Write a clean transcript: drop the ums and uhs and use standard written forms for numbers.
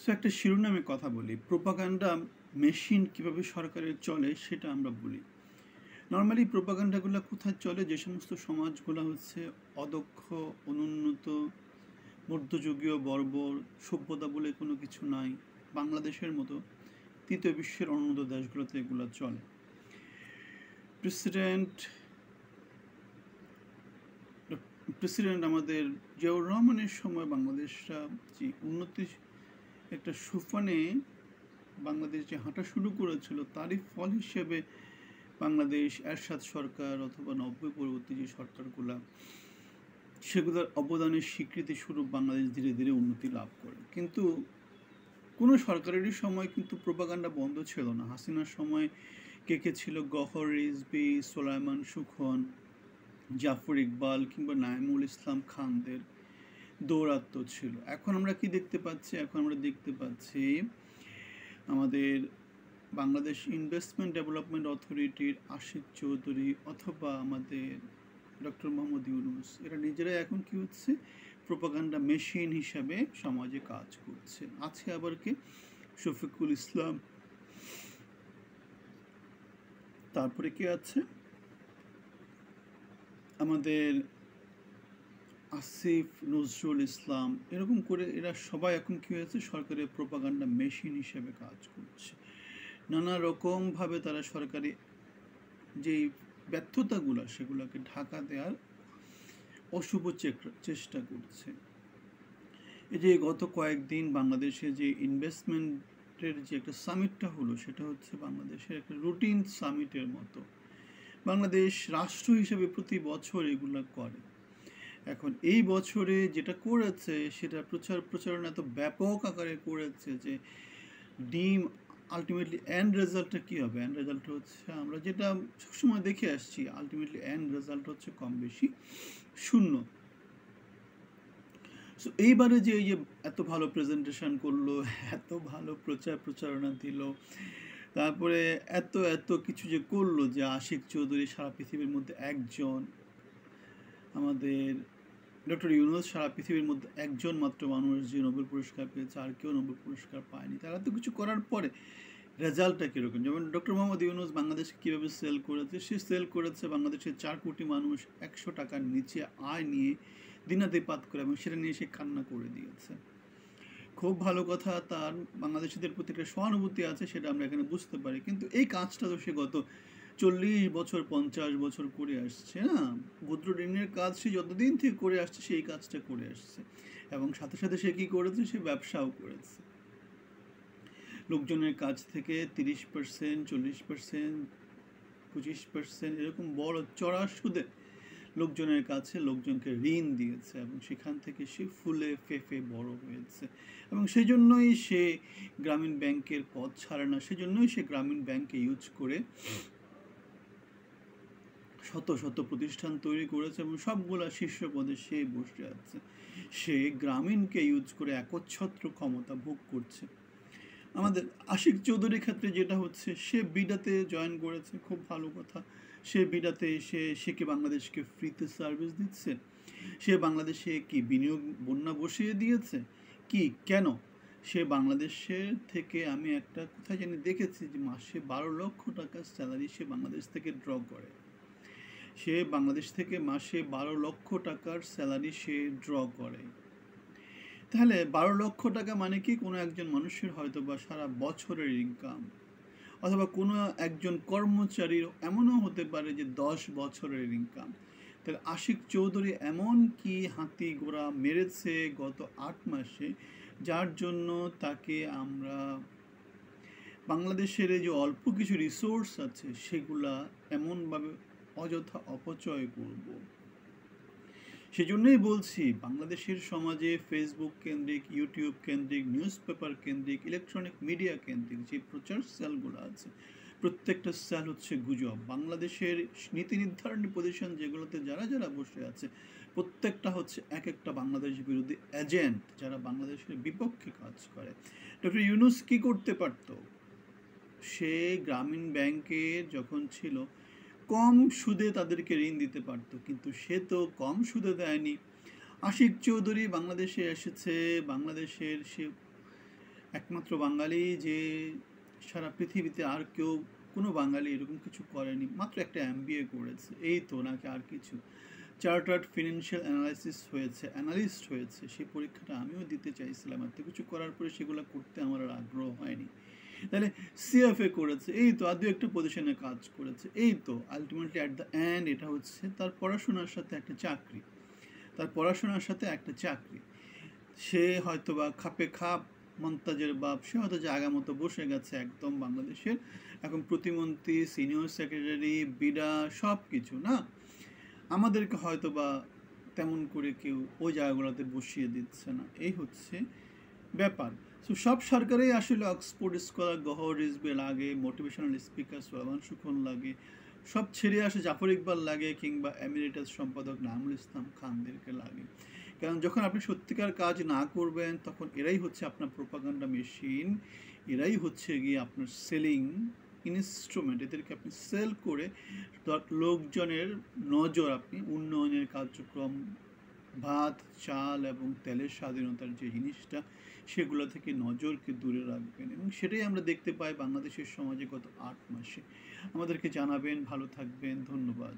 So একটা শিরোনামে কথা বলি, প্রোপাগান্ডা মেশিন কিভাবে সরকারের চলে সেটা আমরা বলি। নর্মালি প্রোপাগান্ডাগুলো কোথায় চলে? যে সমস্ত সমাজগুলো হচ্ছে অদক্ষ, অনুন্নত, মধ্যযুগীয়, বর্বর, সভ্যতা বলে কোনো কিছু নাই, বাংলাদেশের মতো তৃতীয় বিশ্বের অনুন্নত দেশগুলোতে এগুলো চলে। প্রেসিডেন্ট প্রেসিডেন্ট আমাদের জিয়াউর রহমানের সময় বাংলাদেশটা যে উন্নতির একটা সোপানে বাংলাদেশ যে হাঁটা শুরু করেছিল, তারই ফল হিসেবে বাংলাদেশ এরশাদ সরকার অথবা নব্বই পরবর্তী যে সরকারগুলো, সেগুলোর অবদানের স্বীকৃতি স্বরূপ বাংলাদেশ ধীরে ধীরে উন্নতি লাভ করে। কিন্তু কোনো সরকারেরই সময় কিন্তু প্রোপাগান্ডা বন্ধ ছিল না। হাসিনার সময় কে কে ছিল? গহর রিজভী, সোলাইমান সুখন, জাফর ইকবাল কিংবা নাইমুল ইসলাম খানদের দৌরাত্ম্য ছিল। এখন আমরা কি দেখতে পাচ্ছি? এখন আমরা দেখতে পাচ্ছি আমাদের বাংলাদেশ ইনভেস্টমেন্ট ডেভেলপমেন্ট অথরিটির আশিক চৌধুরী অথবা আমাদের ডক্টর মোহাম্মদ ইউনূস, এরা নিজেরাই এখন কি হচ্ছে? প্রোপাগান্ডা মেশিন হিসাবে সমাজে কাজ করছে। আছে আবার কি? শফিকুল ইসলাম, তারপরে কি আছে আমাদের আসিফ নজরুল ইসলাম, এরকম করে এরা সবাই এখন কি হয়েছে? সরকারের প্রোপাগান্ডা মেশিন হিসেবে কাজ করছে। নানা রকমভাবে তারা সরকারি যেই ব্যর্থতাগুলো সেগুলোকে ঢাকা দেওয়ার অশুভ চেষ্টা করছে। এই যে গত কয়েকদিন বাংলাদেশে যে ইনভেস্টমেন্টের যে একটা সামিটটা হলো, সেটা হচ্ছে বাংলাদেশের একটা রুটিন সামিটের মতো। বাংলাদেশ রাষ্ট্র হিসেবে প্রতি বছর এগুলো করে। এখন এই বছরে যেটা করেছে সেটা প্রচারণা এত ব্যাপক আকারে করেছে যে ডিম আলটিমেটলি এন্ড রেজাল্টটা কী হবে? এন্ড রেজাল্ট হচ্ছে আমরা যেটা সবসময় দেখে আসছি, আলটিমেটলি এন্ড রেজাল্ট হচ্ছে কম বেশি শূন্য। সো এইবারে যে এই যে এত ভালো প্রেজেন্টেশন করলো, এত ভালো প্রচারণা দিল, তারপরে এত এত কিছু যে করলো, যে আশিক চৌধুরী সারা পৃথিবীর মধ্যে একজন, আমাদের ডক্টর ইউনূস সারা পৃথিবীর মধ্যে একজন মাত্র মানুষ যে নোবেল পুরস্কার পেয়েছে, আর কেউ নোবেল পুরস্কার পায়নি। তারা তো কিছু করার পরে রেজাল্টটা কীরকম? যেমন ডক্টর মোহাম্মদ ইউনূস বাংলাদেশকে কীভাবে সেল করেছে? সে সেল করেছে বাংলাদেশের 4 কোটি মানুষ 100 টাকার নিচে আয় নিয়ে দিনাতিপাত করে, এবং সেটা নিয়ে সে কান্না করে দিয়েছে। খুব ভালো কথা, তার বাংলাদেশিদের প্রতি একটা সহানুভূতি আছে, সেটা আমরা এখানে বুঝতে পারি। কিন্তু এই কাজটা তো সে গত 40 বছর 50 বছর করে আসছে না? ক্ষুদ্র ঋণের কাজ সে যতদিন থেকে করে আসছে, সেই কাজটা করে আসছে, এবং সাথে সাথে সে কী করেছে? সে ব্যবসাও করেছে। লোকজনের কাছ থেকে 30%, 40%, 25% এরকম বড় চড়া সুদে লোকজনের কাছে লোকজনকে ঋণ দিয়েছে, এবং সেখান থেকে সে ফুলে ফেঁপে বড় হয়েছে। এবং সেই জন্যই সে গ্রামীণ ব্যাংকের পদ ছাড়ে না, সেজন্যই সে গ্রামীণ ব্যাংকে ইউজ করে শত শত প্রতিষ্ঠান তৈরি করেছে, এবং সবগুলা শীর্ষ পদে সে বসে আছে। সে গ্রামীণকে ইউজ করে একচ্ছত্র ক্ষমতা ভোগ করছে। আমাদের আশিক চৌধুরীর ক্ষেত্রে যেটা হচ্ছে, সে বিডাতে জয়েন করেছে, খুব ভালো কথা। সে বিডাতে সে কি বাংলাদেশকে ফ্রিতে সার্ভিস দিচ্ছে? সে বাংলাদেশে কি বিনিয়োগ বন্যা বসিয়ে দিয়েছে? কি কেন? সে বাংলাদেশের থেকে, আমি একটা কোথায় জানি দেখেছি যে মাসে 12 লক্ষ টাকার স্যালারি সে বাংলাদেশ থেকে ড্র করে। সে বাংলাদেশ থেকে মাসে 12 লক্ষ টাকার স্যালারি সে ড্র করে। তাহলে 12 লক্ষ টাকা মানে কি? কোনো একজন মানুষের হয়তো বা সারা বছরের ইনকাম, অথবা কোনো একজন কর্মচারীর এমনও হতে পারে যে 10 বছরের ইনকাম। তাহলে আশিক চৌধুরী এমন কি হাতি ঘোড়া মেরেছে গত 8 মাসে, যার জন্য তাকে আমরা বাংলাদেশের এই যে অল্প কিছু রিসোর্স আছে সেগুলা এমনভাবে অযথা অপচয় করব। সেজন্যই বলছি, বাংলাদেশের সমাজে ফেসবুক কেন্দ্রিক, ইউটিউব কেন্দ্রিক, নিউজ পেপার কেন্দ্রিক, ইলেকট্রনিক মিডিয়া কেন্দ্রিক যে প্রচার সেলগুলো আছে, প্রত্যেকটা সেল হচ্ছে গুজব। বাংলাদেশের নীতি নির্ধারণী পজিশন যেগুলোতে যারা যারা বসে আছে, প্রত্যেকটা হচ্ছে এক একটা বাংলাদেশ বিরোধী এজেন্ট, যারা বাংলাদেশের বিপক্ষে কাজ করে। ডক্টর ইউনূস কী করতে পারত? সে গ্রামীণ ব্যাংকে যখন ছিল, কম সুদে তাদেরকে ঋণ দিতে পারতো, কিন্তু সে তো কম সুদে দেয়নি। আশিক চৌধুরী বাংলাদেশে এসেছে, বাংলাদেশের সে একমাত্র বাঙালি যে সারা পৃথিবীতে আর কেউ কোনো বাঙালি এরকম কিছু করেনি, মাত্র একটা MBA করেছে, এই তো, নাকি আর কিছু। চার্টার্ড ফিনান্সিয়াল অ্যানালিস্ট হয়েছে। সেই পরীক্ষাটা আমিও দিতে চাইছিলাম, এত কিছু করার পরে সেগুলো করতে আমার আর আগ্রহ হয়নি। তাহলে CFA করেছে, এই তো, আর দু একটা পজিশনে কাজ করেছে, এই তো। আলটিমেটলি অ্যাট দ্য এন্ড এটা হচ্ছে তার পড়াশোনার সাথে একটা চাকরি। সে হয়তো বা খাপে খাপ, মন্তাজের বাপ, সে হয়তো জায়গা মতো বসে গেছে একদম বাংলাদেশের, এখন প্রতিমন্ত্রী, সিনিয়র সেক্রেটারি, বিডা, সব কিছু না। আমাদেরকে হয়তো বা তেমন করে কেউ ওই জায়গাগুলোতে বসিয়ে দিচ্ছে না, এই হচ্ছে ব্যাপার। সো সব সরকারেই আসলে অক্সফোর্ড স্কলার, গহর রিজভি লাগে, মোটিভেশনাল স্পিকার সোলামান সুখন লাগে, সব ছেড়ে আসে জাফর ইকবাল লাগে, কিংবা এমিরেটাস সম্পাদক নামুল ইসলাম খানদেরকে লাগে। কারণ যখন আপনি সত্যিকার কাজ না করবেন, তখন এরাই হচ্ছে আপনার প্রোপাগান্ডা মেশিন, এরাই হচ্ছে গিয়ে আপনার সেলিং ইনস্ট্রুমেন্ট। এদেরকে আপনি সেল করে লোকজনের নজর আপনি উন্নয়নের কার্যক্রম, ভাত, চাল এবং তেলের স্বাধীনতার যে জিনিসটা, সেগুলো থেকে নজরকে দূরে রাখবেন। এবং সেটাই আমরা দেখতে পাই বাংলাদেশের সমাজে গত 8 মাসে। আমাদেরকে জানাবেন, ভালো থাকবেন, ধন্যবাদ।